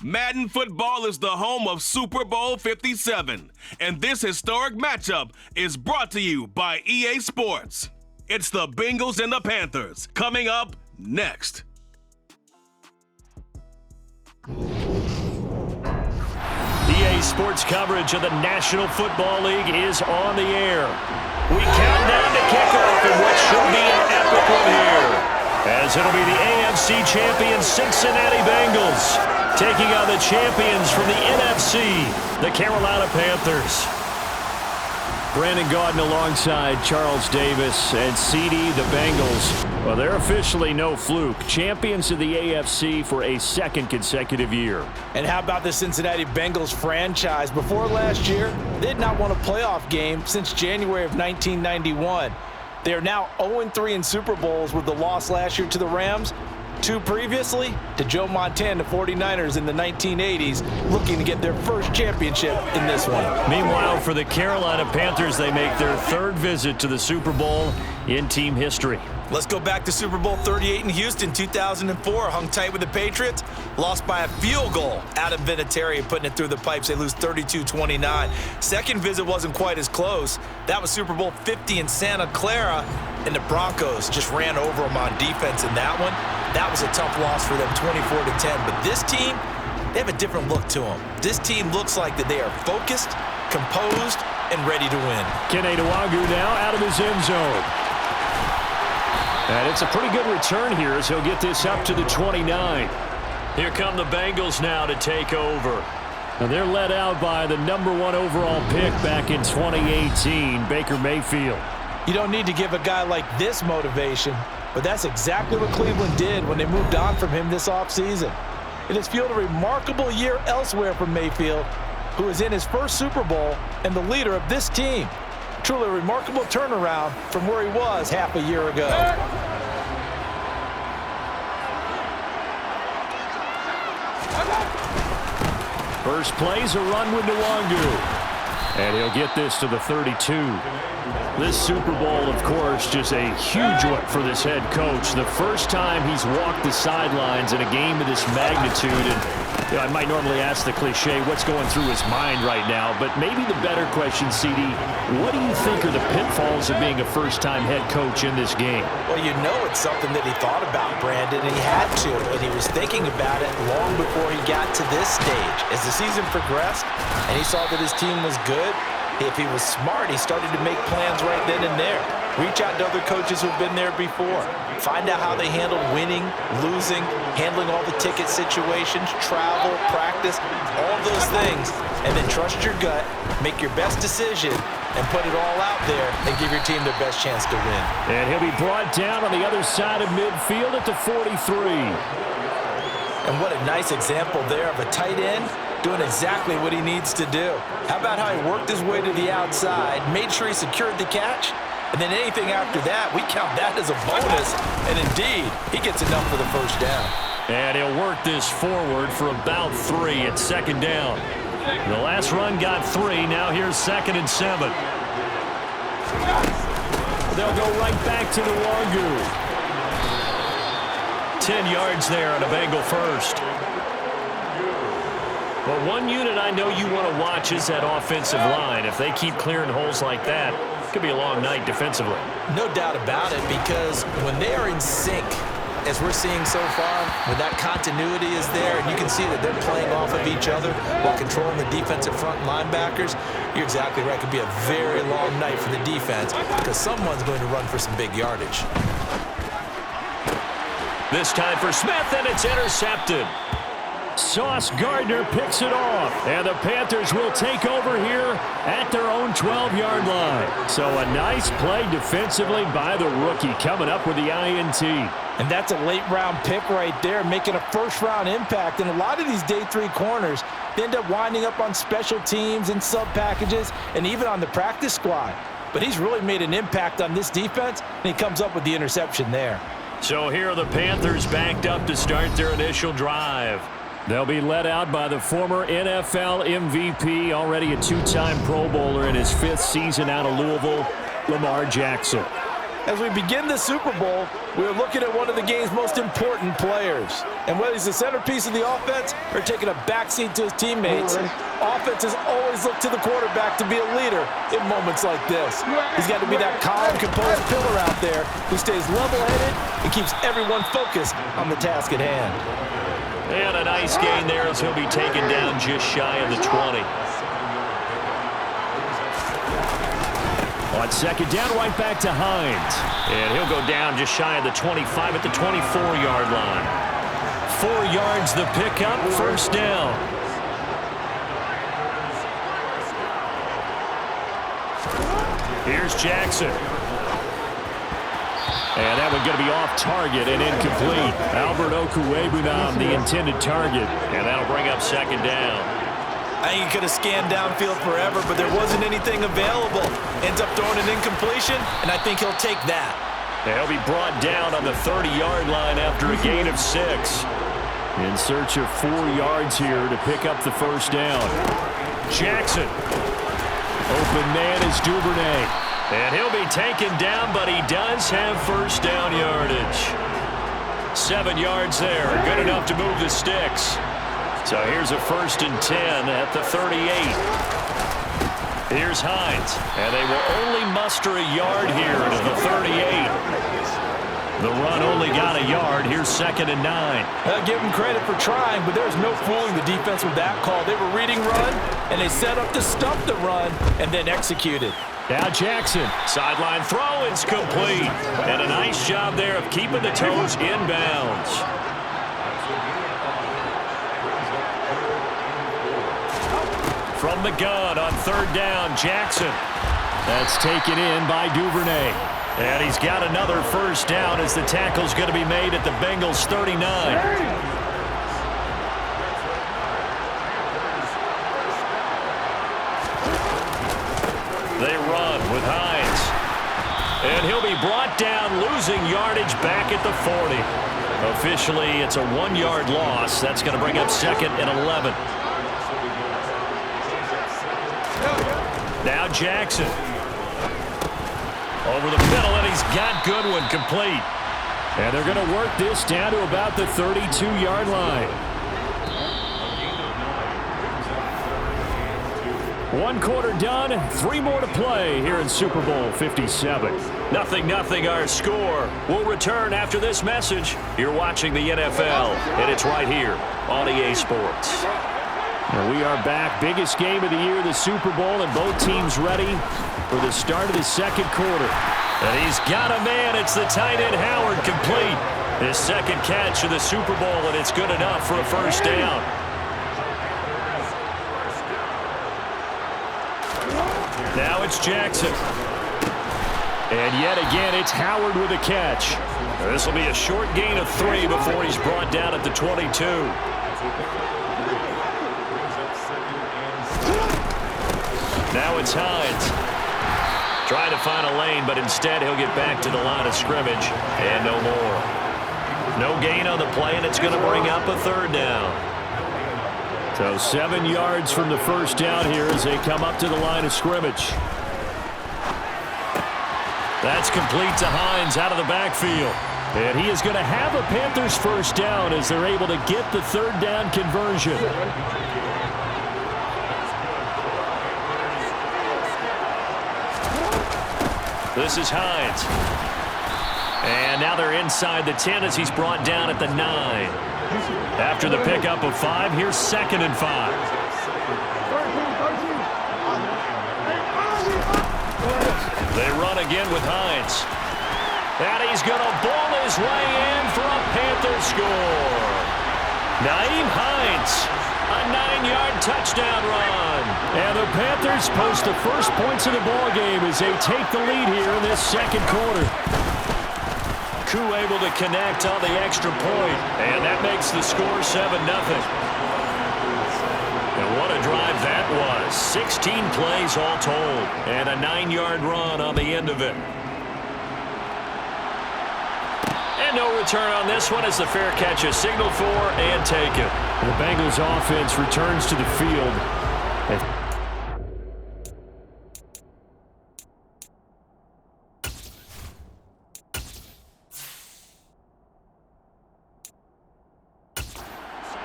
Madden football is the home of Super Bowl 57, and this historic matchup is brought to you by EA Sports. It's the Bengals and the Panthers, coming up next. EA Sports coverage of the National Football League is on the air. We count down to kickoff in what should be an epic one here, as it'll be the AFC champion Cincinnati Bengals taking on the champions from the NFC, the Carolina Panthers. Brandon Gaudin alongside Charles Davis and CD, the Bengals. Well, they're officially no fluke. Champions of the AFC for a second consecutive year. And how about the Cincinnati Bengals franchise? Before last year, they did not won a playoff game since January of 1991. They are now 0-3 in Super Bowls with the loss last year to the Rams. 2 previously to Joe Montana, the 49ers in the 1980s, looking to get their first championship in this one. Meanwhile, for the Carolina Panthers, they make their 3rd visit to the Super Bowl in team history. Let's go back to Super Bowl 38 in Houston, 2004. Hung tight with the Patriots, lost by a field goal. Adam Vinatieri putting it through the pipes. They lose 32-29. Second visit wasn't quite as close. That was Super Bowl 50 in Santa Clara, and the Broncos just ran over them on defense in that one. That was a tough loss for them, 24-10. But this team, they have a different look to them. This team looks like that they are focused, composed, and ready to win. Kene Nwangwu now out of his end zone. And it's a pretty good return here as he'll get this up to the 29. Here come the Bengals now to take over. And they're led out by the #1 overall pick back in 2018, Baker Mayfield. You don't need to give a guy like this motivation, but that's exactly what Cleveland did when they moved on from him this offseason. It has fueled a remarkable year elsewhere for Mayfield, who is in his first Super Bowl and the leader of this team. Truly a remarkable turnaround from where he was half a year ago. First play's a run with Nwangwu. And he'll get this to the 32. This Super Bowl, of course, just a huge one for this head coach. The first time he's walked the sidelines in a game of this magnitude. And you know, I might normally ask the cliche, what's going through his mind right now? But maybe the better question, CD, what do you think are the pitfalls of being a first-time head coach in this game? Well, you know it's something that he thought about, Brandon, and he had to. And he was thinking about it long before he got to this stage. As the season progressed and he saw that his team was good, if he was smart, he started to make plans right then and there. Reach out to other coaches who've been there before. Find out how they handle winning, losing, handling all the ticket situations, travel, practice, all those things. And then trust your gut, make your best decision, and put it all out there and give your team their best chance to win. And he'll be brought down on the other side of midfield at the 43. And what a nice example there of a tight end doing exactly what he needs to do. How about how he worked his way to the outside, made sure he secured the catch, and then anything after that, we count that as a bonus. And indeed, he gets enough for the first down. And he'll work this forward for about 3 at second down. The last run got 3. Now here's 2nd and 7. They'll go right back to Nwangwu. 10 yards there on a Bengal first. But one unit I know you want to watch is that offensive line. If they keep clearing holes like that, it could be a long night defensively. No doubt about it, because when they are in sync, as we're seeing so far, when that continuity is there, and you can see that they're playing off of each other while controlling the defensive front linebackers, you're exactly right. It could be a very long night for the defense because someone's going to run for some big yardage. This time for Smith, and it's intercepted. Sauce Gardner picks it off, and the Panthers will take over here at their own 12-yard line. So a nice play defensively by the rookie, coming up with the INT. And that's a late-round pick right there, making a first-round impact. And a lot of these day 3 corners, they end up winding up on special teams and sub-packages and even on the practice squad. But he's really made an impact on this defense, and he comes up with the interception there. So here are the Panthers backed up to start their initial drive. They'll be led out by the former NFL MVP, already a 2-time Pro Bowler in his 5th season out of Louisville, Lamar Jackson. As we begin the Super Bowl, we are looking at one of the game's most important players. And whether he's the centerpiece of the offense or taking a backseat to his teammates, offenses always look to the quarterback to be a leader in moments like this. He's got to be that calm, composed pillar out there who stays level-headed and keeps everyone focused on the task at hand. And a nice gain there as he'll be taken down just shy of the 20. On second down, right back to Hines. And he'll go down just shy of the 25 at the 24-yard line. 4 yards the pickup, first down. Here's Jackson. And that one going to be off target and incomplete. Albert Okwuegbunam, the intended target. And that'll bring up second down. I think he could have scanned downfield forever, but there wasn't anything available. Ends up throwing an incompletion, and I think he'll take that. He'll be brought down on the 30-yard line after a gain of 6. In search of 4 yards here to pick up the first down. Jackson. Open man is Duvernay. And he'll be taken down, but he does have first down yardage. 7 yards there, good enough to move the sticks. So here's a 1st and 10 at the 38. Here's Hines, and they will only muster a yard here to the 38. The run only got a yard. Here's 2nd and 9. I'll give them credit for trying, but there's no fooling the defense with that call. They were reading run, and they set up to stop the run and then executed. Now Jackson, sideline throw is complete. And a nice job there of keeping the toes inbounds. From the gun on 3rd down, Jackson. That's taken in by Duvernay. And he's got another first down as the tackle's going to be made at the Bengals' 39. They run with Hines. And he'll be brought down, losing yardage back at the 40. Officially, it's a 1-yard loss. That's going to bring up 2nd and 11. Now Jackson. Over the middle, and he's got Goodwin complete. And they're going to work this down to about the 32-yard line. 1 quarter done, 3 more to play here in Super Bowl 57. 0-0 our score. We'll return after this message. You're watching the NFL, and it's right here on EA Sports. And we are back. Biggest game of the year, the Super Bowl, and both teams ready for the start of the 2nd quarter. And he's got a man. It's the tight end Howard, complete. His 2nd catch of the Super Bowl, and it's good enough for a first down. Now it's Jackson. And yet again, it's Howard with a catch. This will be a short gain of 3 before he's brought down at the 22. Now it's Hines. Trying to find a lane, but instead he'll get back to the line of scrimmage. And no more. No gain on the play, and it's going to bring up a 3rd down. So 7 yards from the first down here as they come up to the line of scrimmage. That's complete to Hines out of the backfield. And he is going to have a Panthers first down as they're able to get the 3rd down conversion. This is Hines. And now they're inside the 10 as he's brought down at the 9. After the pickup of 5, here's 2nd and 5. They run again with Hines. And he's going to ball his way in for a Panthers score. Nyheim Hines, a 9-yard touchdown run. And the Panthers post the first points of the ballgame as they take the lead here in this 2nd quarter. Koo able to connect on the extra point, and that makes the score 7-0. And what a drive that was. 16 plays all told, and a 9-yard run on the end of it. And no return on this one as the fair catch is signaled for and taken. The Bengals offense returns to the field.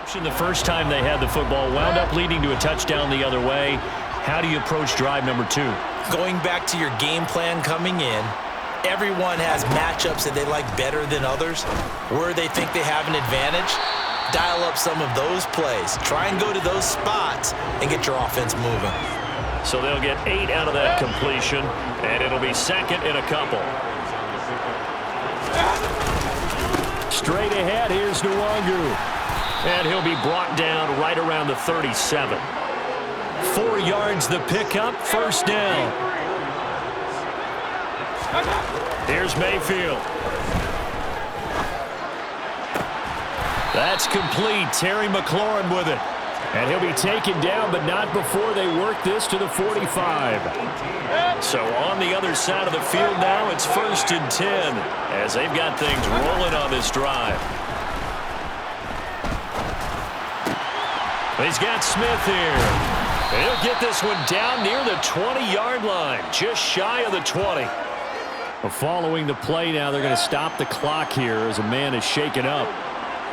The first time they had the football wound up leading to a touchdown the other way. How do you approach drive number 2? Going back to your game plan coming in, everyone has matchups that they like better than others. Where they think they have an advantage, dial up some of those plays. Try and go to those spots and get your offense moving. So they'll get 8 out of that completion, and it'll be second and a couple. Straight ahead, here's Nwangu. And he'll be brought down right around the 37. 4 yards the pickup, first down. Here's Mayfield. That's complete. Terry McLaurin with it. And he'll be taken down, but not before they work this to the 45. So on the other side of the field now, it's 1st and 10 as they've got things rolling on this drive. He's got Smith here. And he'll get this one down near the 20-yard line, just shy of the 20. Well, following the play now, they're going to stop the clock here as a man is shaken up.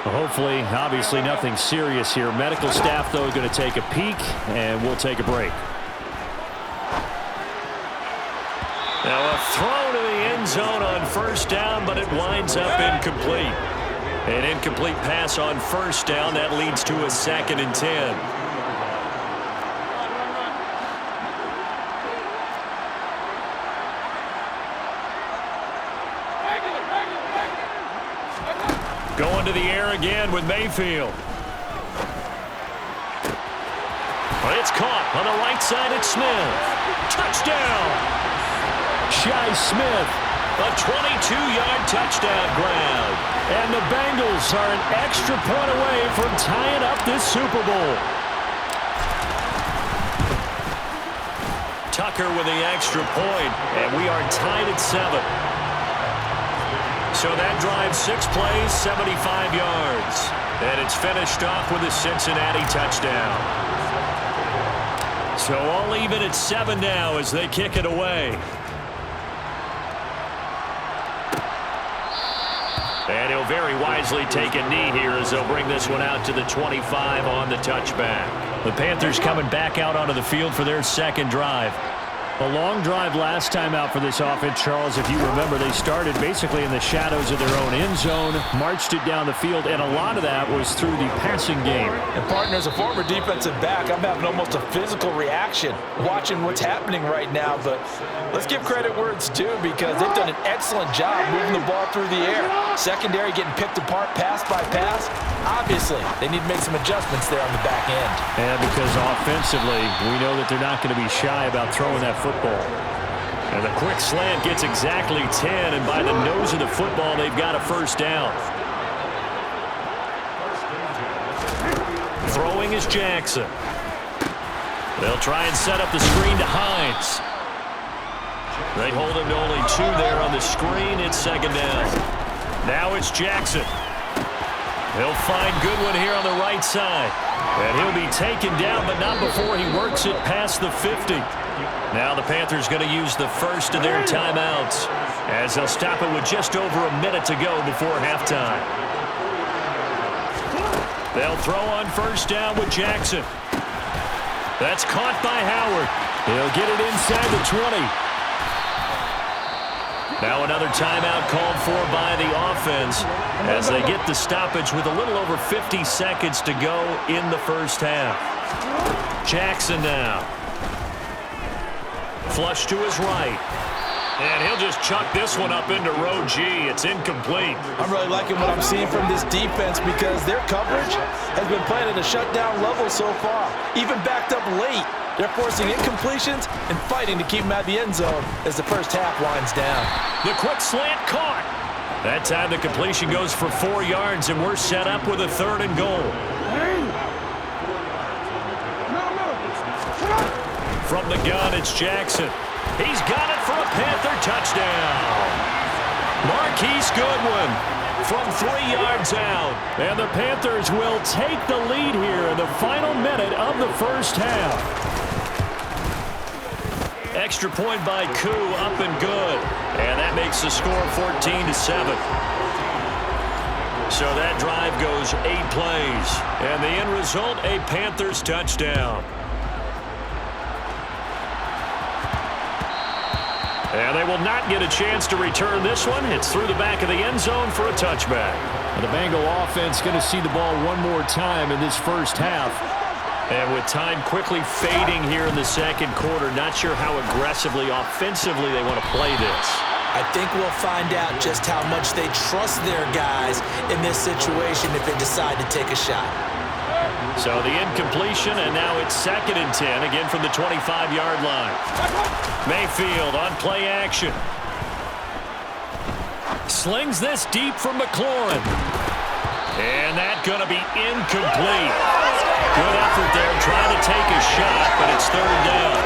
Hopefully, obviously, nothing serious here. Medical staff, though, is going to take a peek, and we'll take a break. Now, a throw to the end zone on first down, but it winds up incomplete. An incomplete pass on first down. That leads to a 2nd and 10. Going to the air again with Mayfield. It's caught on the right side at Smith. Touchdown! Shi Smith, a 22-yard touchdown grab. And the Bengals are an extra point away from tying up this Super Bowl. Tucker with the extra point, and we are tied at 7. So that drives 6 plays, 75 yards. And it's finished off with a Cincinnati touchdown. So all even at 7 now as they kick it away. And he'll very wisely take a knee here as they'll bring this one out to the 25 on the touchback. The Panthers coming back out onto the field for their second drive. A long drive last time out for this offense, Charles. If you remember, they started basically in the shadows of their own end zone, marched it down the field, and a lot of that was through the passing game. And partner, as a former defensive back, I'm having almost a physical reaction watching what's happening right now. But let's give credit where it's due because they've done an excellent job moving the ball through the air. Secondary getting picked apart pass by pass. Obviously, they need to make some adjustments there on the back end. And because offensively, we know that they're not going to be shy about throwing that football. And the quick slant gets exactly 10, and by the nose of the football, they've got a first down. Throwing is Jackson. They'll try and set up the screen to Hines. They hold him to only 2 there on the screen. It's 2nd down. Now it's Jackson. He'll find Goodwin here on the right side. And he'll be taken down, but not before he works it past the 50. Now the Panthers going to use the first of their timeouts as they'll stop it with just over a minute to go before halftime. They'll throw on first down with Jackson. That's caught by Howard. He'll get it inside the 20. Now another timeout called for by the offense as they get the stoppage with a little over 50 seconds to go in the first half. Jackson now. Flush to his right. And he'll just chuck this one up into row G. It's incomplete. I'm really liking what I'm seeing from this defense because their coverage has been playing at a shutdown level so far. Even backed up late, they're forcing incompletions and fighting to keep them out of the end zone as the first half winds down. The quick slant caught. That time the completion goes for 4 yards, and we're set up with a 3rd and goal. From the gun, it's Jackson. He's got it for a Panther touchdown. Marquise Goodwin from 3 yards out. And the Panthers will take the lead here in the final minute of the first half. Extra point by Koo, up and good. And that makes the score 14-7. So that drive goes 8 plays. And the end result, a Panthers touchdown. And they will not get a chance to return this one. It's through the back of the end zone for a touchback. And the Bengal offense going to see the ball one more time in this first half. And with time quickly fading here in the second quarter, not sure how aggressively, offensively they want to play this. I think we'll find out just how much they trust their guys in this situation if they decide to take a shot. So the incompletion, and now it's 2nd and 10, again from the 25-yard line. Mayfield on play action. Slings this deep from McLaurin. And that's going to be incomplete. Good effort there trying to take a shot, but it's 3rd down.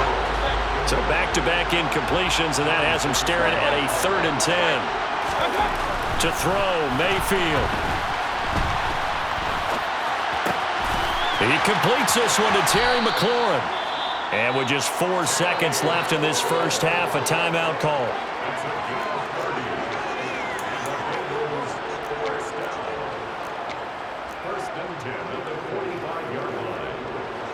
So back-to-back incompletions, and that has him staring at a 3rd and 10. To throw, Mayfield. He completes this one to Terry McLaurin. And with just 4 seconds left in this first half, a timeout call.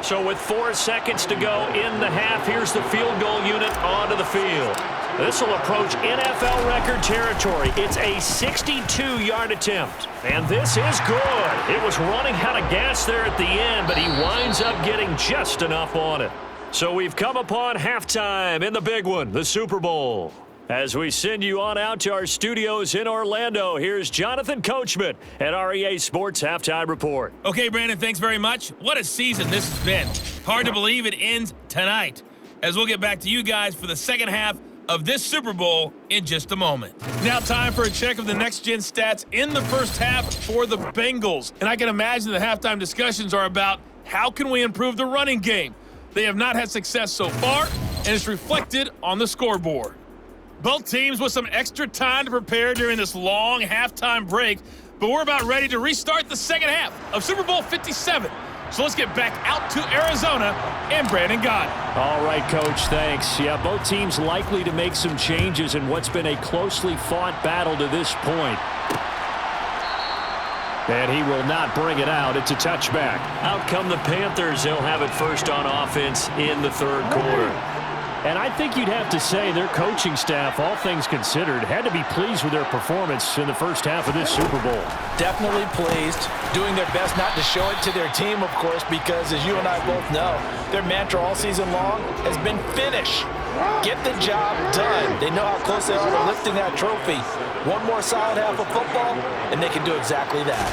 So with 4 seconds to go in the half, here's the field goal unit onto the field. This will approach NFL record territory. It's a 62-yard attempt. And this is good. It was running out of gas there at the end, but he winds up getting just enough on it. So we've come upon halftime in the big one, the Super Bowl. As we send you on out to our studios in Orlando, here's Jonathan Coachman at our EA Sports Halftime Report. Okay, Brandon, thanks very much. What a season this has been. Hard to believe it ends tonight, as we'll get back to you guys for the second half of this Super Bowl in just a moment. Now time for a check of the next-gen stats in the first half for the Bengals. And I can imagine the halftime discussions are about how can we improve the running game. They have not had success so far, and it's reflected on the scoreboard. Both teams with some extra time to prepare during this long halftime break, but we're about ready to restart the second half of Super Bowl 57. So let's get back out to Arizona and Brandon Gott. All right, Coach, thanks. Yeah, both teams likely to make some changes in what's been a closely fought battle to this point. And he will not bring it out. It's a touchback. Out come the Panthers. They'll have it first on offense in the third quarter. And I think you'd have to say their coaching staff, all things considered, had to be pleased with their performance in the first half of this Super Bowl. Definitely pleased, doing their best not to show it to their team, of course, because as you and I both know, their mantra all season long has been finish. Get the job done. They know how close they are to lifting that trophy. One more solid half of football, and they can do exactly that.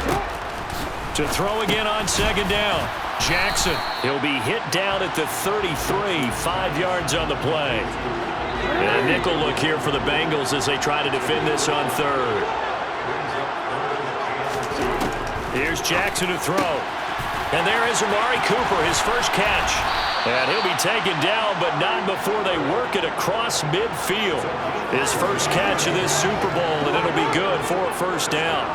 To throw again on 2nd down. Jackson, he'll be hit down at the 33, 5 yards on the play. And a nickel look here for the Bengals as they try to defend this on 3rd. Here's Jackson to throw. And there is Amari Cooper, his first catch. And he'll be taken down, but not before they work it across midfield. His first catch of this Super Bowl, and it'll be good for a first down.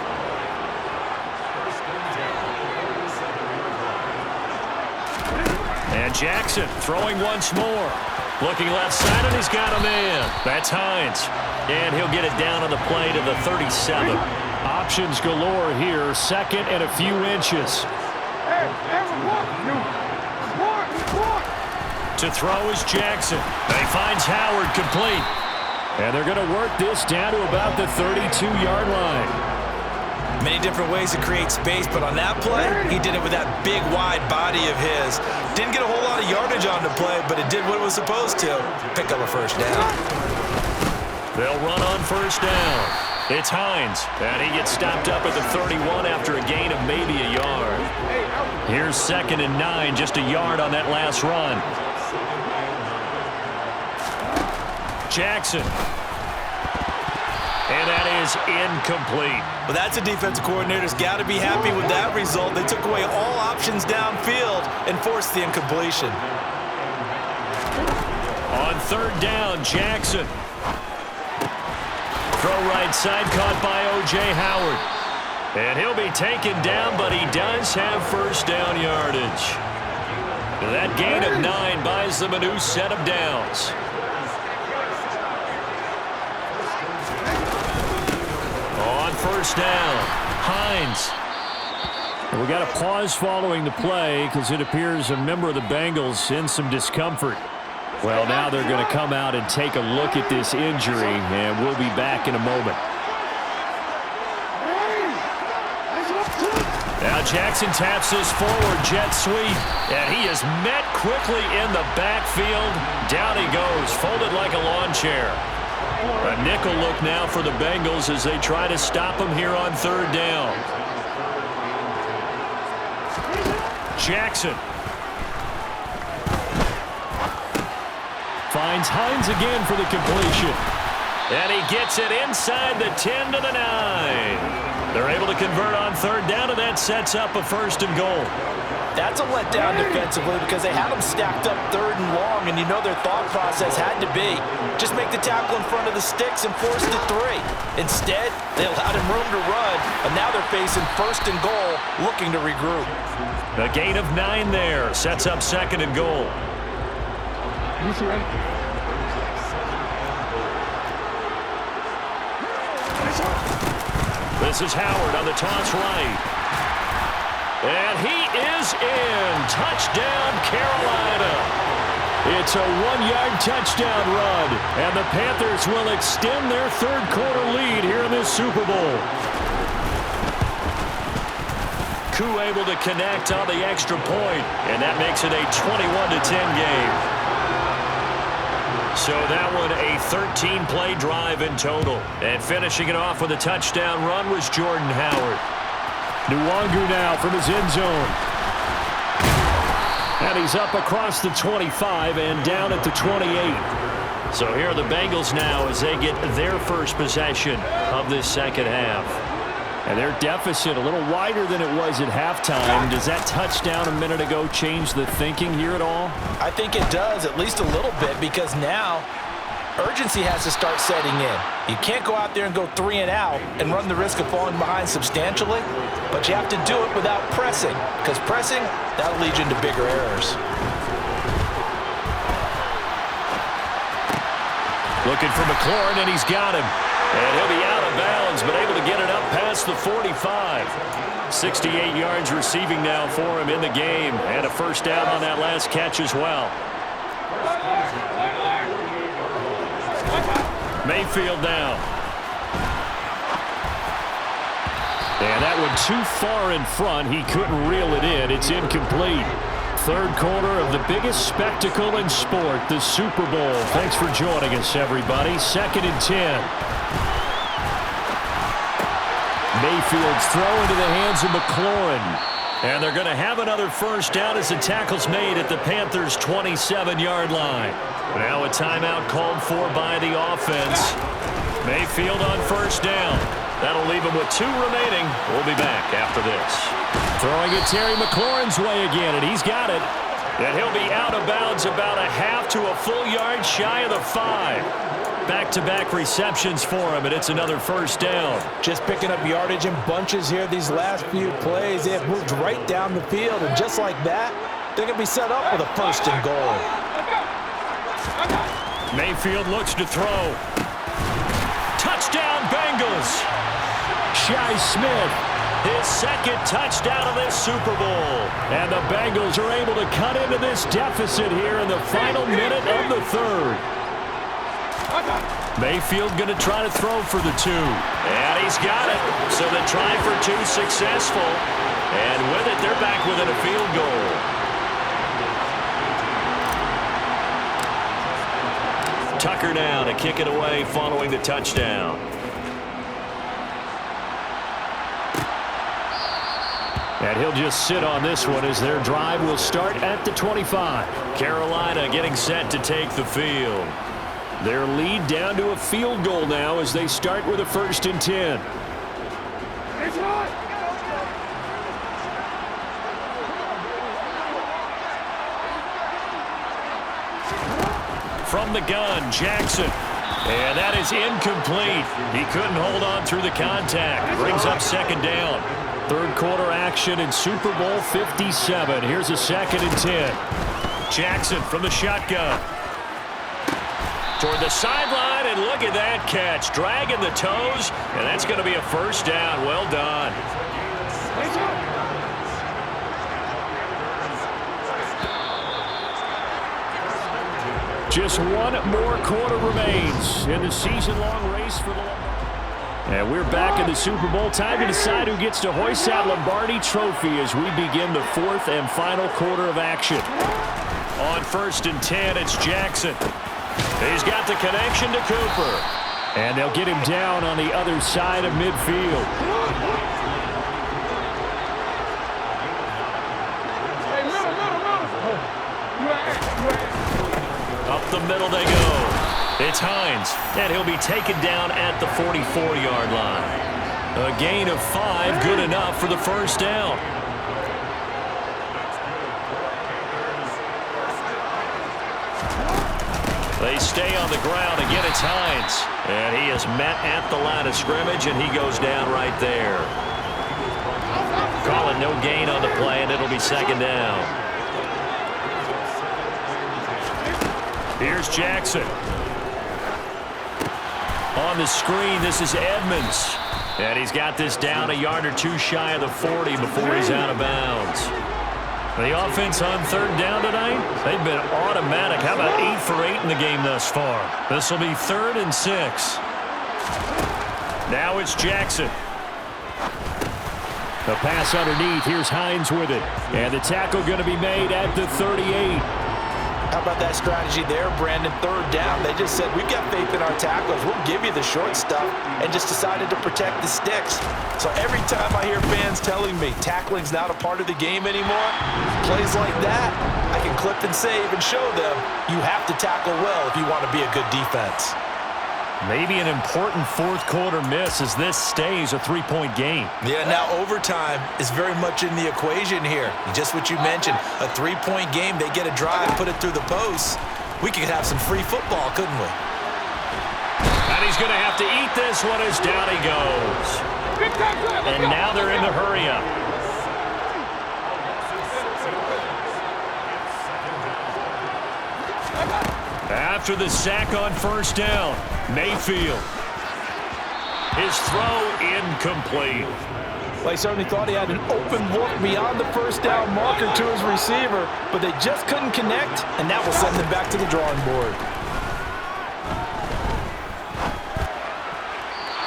And Jackson throwing once more. Looking left side, and he's got a man. That's Hines. And he'll get it down on the play to the 37. Options galore here. 2nd and a few inches. To throw is Jackson. He finds Howard complete. And they're going to work this down to about the 32-yard line. Many different ways to create space, but on that play, he did it with that big, wide body of his. Didn't get a whole lot of yardage on the play, but it did what it was supposed to. Pick up a first down. They'll run on first down. It's Hines, and he gets stopped up at the 31 after a gain of maybe a yard. Here's 2nd and 9, just a yard on that last run. Jackson. And that is incomplete. Well, that's a defensive coordinator's got to be happy with that result. They took away all options downfield and forced the incompletion. On 3rd down, Jackson. Throw right side caught by O.J. Howard. And he'll be taken down, but he does have first down yardage. That gain of 9 buys them a new set of downs. On first down. Hines. We got a pause following the play because it appears a member of the Bengals in some discomfort. Well, now they're going to come out and take a look at this injury, and we'll be back in a moment. Now Jackson taps this forward jet sweep, and he is met quickly in the backfield. Down he goes, folded like a lawn chair. A nickel look now for the Bengals as they try to stop him here on third down. Jackson finds Hines again for the completion. And he gets it inside the 10 to the 9. They're able to convert on third down, and that sets up a first and goal. That's a letdown defensively because they had them stacked up third and long, and you know their thought process had to be just make the tackle in front of the sticks and force the 3. Instead, they allowed him room to run, and now they're facing first and goal, looking to regroup. A gain of 9 there sets up second and goal. This is Howard on the toss right. And he is in. Touchdown, Carolina. It's a 1-yard touchdown run. And the Panthers will extend their third quarter lead here in this Super Bowl. Koo able to connect on the extra point, and that makes it a 21-10 game. So that one a 13-play drive in total. And finishing it off with a touchdown run was Jordan Howard. Nwangu now from his end zone. And he's up across the 25 and down at the 28. So here are the Bengals now as they get their first possession of this second half. And their deficit a little wider than it was at halftime. Does that touchdown a minute ago change the thinking here at all? I think it does, at least a little bit, because now urgency has to start setting in. You can't go out there and go 3 and out and run the risk of falling behind substantially, but you have to do it without pressing, because pressing, that'll lead you into bigger errors. Looking for McLaurin, and he's got him. And he'll be out of bounds, but able to get it up past the 45. 68 yards receiving now for him in the game, and a first down on that last catch as well. Mayfield now. And that one too far in front. He couldn't reel it in. It's incomplete. Third quarter of the biggest spectacle in sport, the Super Bowl. Thanks for joining us, everybody. 2nd and 10. Mayfield's throw into the hands of McLaurin. And they're going to have another first down as the tackle's made at the Panthers' 27-yard line. Now a timeout called for by the offense. Mayfield on first down. That'll leave him with 2 remaining. We'll be back after this. Throwing it Terry McLaurin's way again, and he's got it. And he'll be out of bounds about a half to a full yard shy of the 5. Back-to-back receptions for him, and it's another first down. Just picking up yardage in bunches here these last few plays. They have moved right down the field, and just like that, they're going to be set up with a first and goal. Mayfield looks to throw. Touchdown, Bengals! Shi Smith, his second touchdown of this Super Bowl. And the Bengals are able to cut into this deficit here in the final minute of the third. Mayfield going to try to throw for the 2. And he's got it. So the try for 2 successful. And with it, they're back within a field goal. Tucker now to kick it away following the touchdown. And he'll just sit on this one as their drive will start at the 25. Carolina getting set to take the field. Their lead down to a field goal now as they start with a 1st and 10. From the gun, Jackson. And that is incomplete. He couldn't hold on through the contact. Brings up 2nd down. Third quarter action in Super Bowl 57. Here's a 2nd and 10. Jackson from the shotgun. Toward the sideline, and And look at that catch, dragging the toes, and that's going to be a first down. Well done. Just one more quarter remains in the season-long race for the Lombardi. And we're back in the Super Bowl. Time to decide who gets to hoist that Lombardi trophy as we begin the fourth and final quarter of action. On 1st and 10, it's Jackson. He's got the connection to Cooper. And they'll get him down on the other side of midfield. Up the middle they go. It's Hines, and he'll be taken down at the 44-yard line. A gain of 5, good enough for the first down. They stay on the ground. Again, it's Hines. And he is met at the line of scrimmage, and he goes down right there. Call it no gain on the play, and it'll be second down. Here's Jackson. On the screen, this is Edmonds. And he's got this down a yard or two shy of the 40 before he's out of bounds. The offense on 3rd down tonight, they've been automatic. How about 8 for 8 in the game thus far? This will be 3rd and 6. Now it's Jackson. The pass underneath. Here's Hines with it. And the tackle going to be made at the 38. How about that strategy there, Brandon? 3rd down. They just said, we've got faith in our tacklers. We'll give you the short stuff, and just decided to protect the sticks. So every time I hear fans telling me tackling's not a part of the game anymore, plays like that, I can clip and save and show them you have to tackle well if you want to be a good defense. Maybe an important 4th quarter miss as this stays a 3-point game. Yeah, now overtime is very much in the equation here. Just what you mentioned, a 3-point game. They get a drive, put it through the posts. We could have some free football, couldn't we? And he's going to have to eat this one as down he goes. And now they're in the hurry-up. After the sack on 1st down, Mayfield. His throw incomplete. Well, he certainly thought he had an open look beyond the 1st down marker to his receiver, but they just couldn't connect, and that will send them back to the drawing board.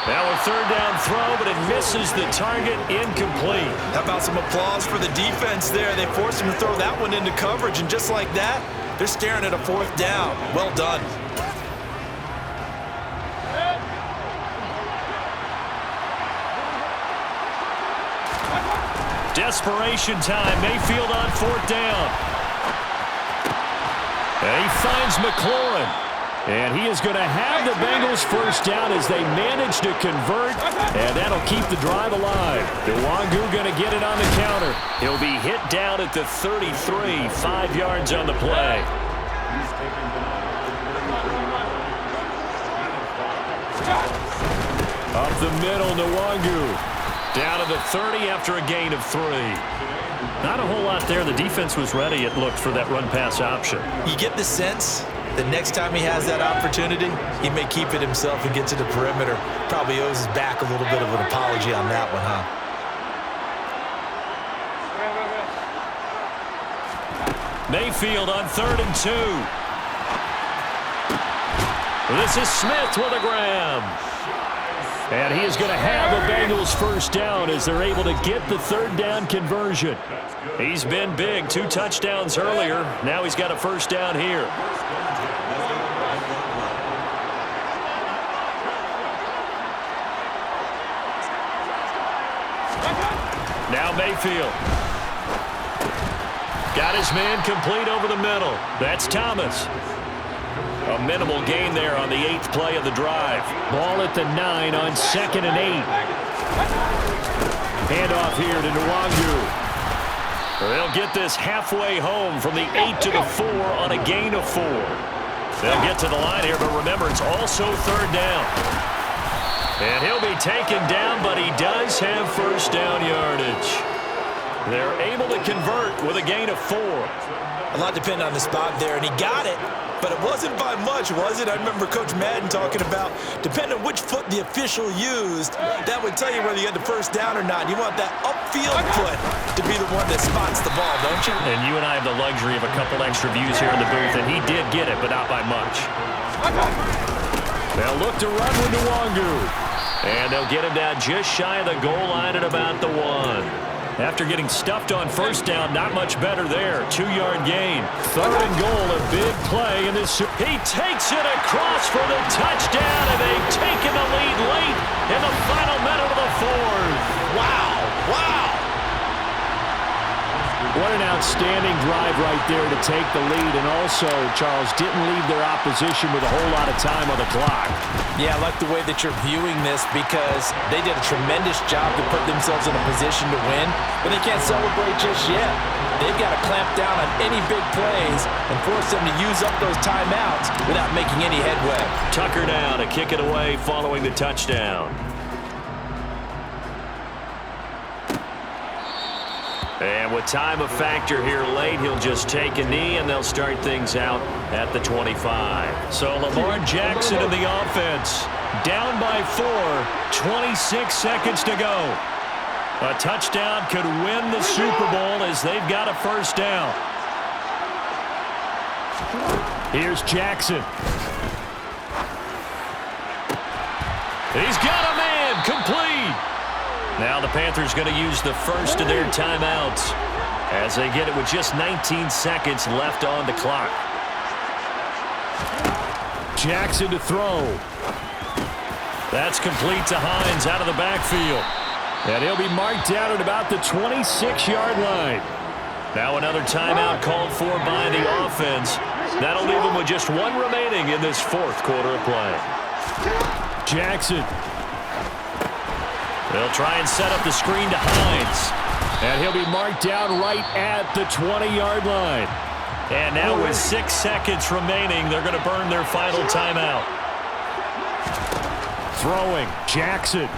Now a 3rd down throw, but it misses the target, incomplete. How about some applause for the defense there? They forced him to throw that one into coverage, and just like that, they're staring at a 4th down. Well done. Desperation time. Mayfield on 4th down. And he finds McLaurin. And he is going to have the Bengals 1st down as they manage to convert. And that'll keep the drive alive. Nwangu going to get it on the counter. He'll be hit down at the 33, 5 yards on the play. Up the middle, Nwangu. Down to the 30 after a gain of 3. Not a whole lot there. The defense was ready, it looked, for that run-pass option. You get the sense that next time he has that opportunity, he may keep it himself and get to the perimeter. Probably owes his back a little bit of an apology on that one, huh? Mayfield on 3rd and 2. This is Smith with a grab. And he is going to have a Bengals 1st down as they're able to get the 3rd down conversion. He's been big, 2 touchdowns earlier. Now he's got a 1st down here. Now Mayfield. Got his man complete over the middle. That's Thomas. A minimal gain there on the 8th play of the drive. Ball at the 9 on 2nd and 8. Handoff here to Nwangu. They'll get this halfway home from the 8 to the 4 on a gain of 4. They'll get to the line here, but remember, it's also 3rd down. And he'll be taken down, but he does have 1st down yardage. They're able to convert with a gain of 4. A lot depended on the spot there, and he got it. But it wasn't by much, was it? I remember Coach Madden talking about, depending on which foot the official used, that would tell you whether you had the first down or not. You want that upfield foot to be the one that spots the ball, don't you? And you and I have the luxury of a couple extra views here in the booth, and he did get it, but not by much. They'll look to run with Nwangu. And they'll get him down just shy of the goal line at about the 1. After getting stuffed on first down, not much better there. 2-yard gain. 3rd and goal, a big play in this. He takes it across for the touchdown, and they've taken the lead late in the final minute of the 4th. Wow, wow. What an outstanding drive right there to take the lead, and also, Charles, didn't leave their opposition with a whole lot of time on the clock. Yeah, I like the way that you're viewing this because they did a tremendous job to put themselves in a position to win, but they can't celebrate just yet. They've got to clamp down on any big plays and force them to use up those timeouts without making any headway. Tucker now to kick it away following the touchdown. And with time a factor here late, he'll just take a knee, and they'll start things out at the 25. So Lamar Jackson in the offense. Down by 4, 26 seconds to go. A touchdown could win the Super Bowl as they've got a first down. Here's Jackson. He's got a man, complete. Now the Panthers going to use the first of their timeouts as they get it with just 19 seconds left on the clock. Jackson to throw. That's complete to Hines out of the backfield. And he'll be marked down at about the 26-yard line. Now another timeout called for by the offense. That'll leave them with just 1 remaining in this 4th quarter of play. Jackson. They'll try and set up the screen to Hines. And he'll be marked down right at the 20-yard line. And now with 6 seconds remaining, they're going to burn their final timeout. Throwing, Jackson.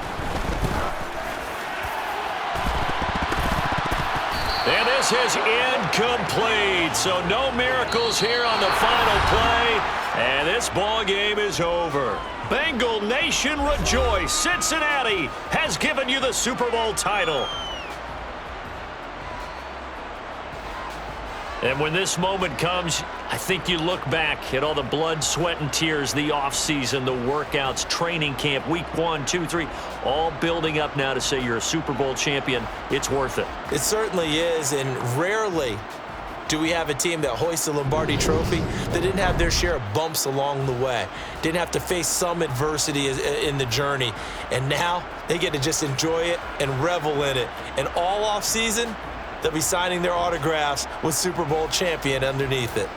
And this is incomplete. So no miracles here on the final play. And this ball game is over. Bengal Nation rejoice. Cincinnati has given you the Super Bowl title. And when this moment comes, I think you look back at all the blood, sweat, and tears, the offseason, the workouts, training camp, week 1, 2, 3, all building up now to say you're a Super Bowl champion. It's worth it. It certainly is, and rarely do we have a team that hoists the Lombardi Trophy that didn't have their share of bumps along the way, didn't have to face some adversity in the journey, and now they get to just enjoy it and revel in it. And all offseason, they'll be signing their autographs with Super Bowl champion underneath it.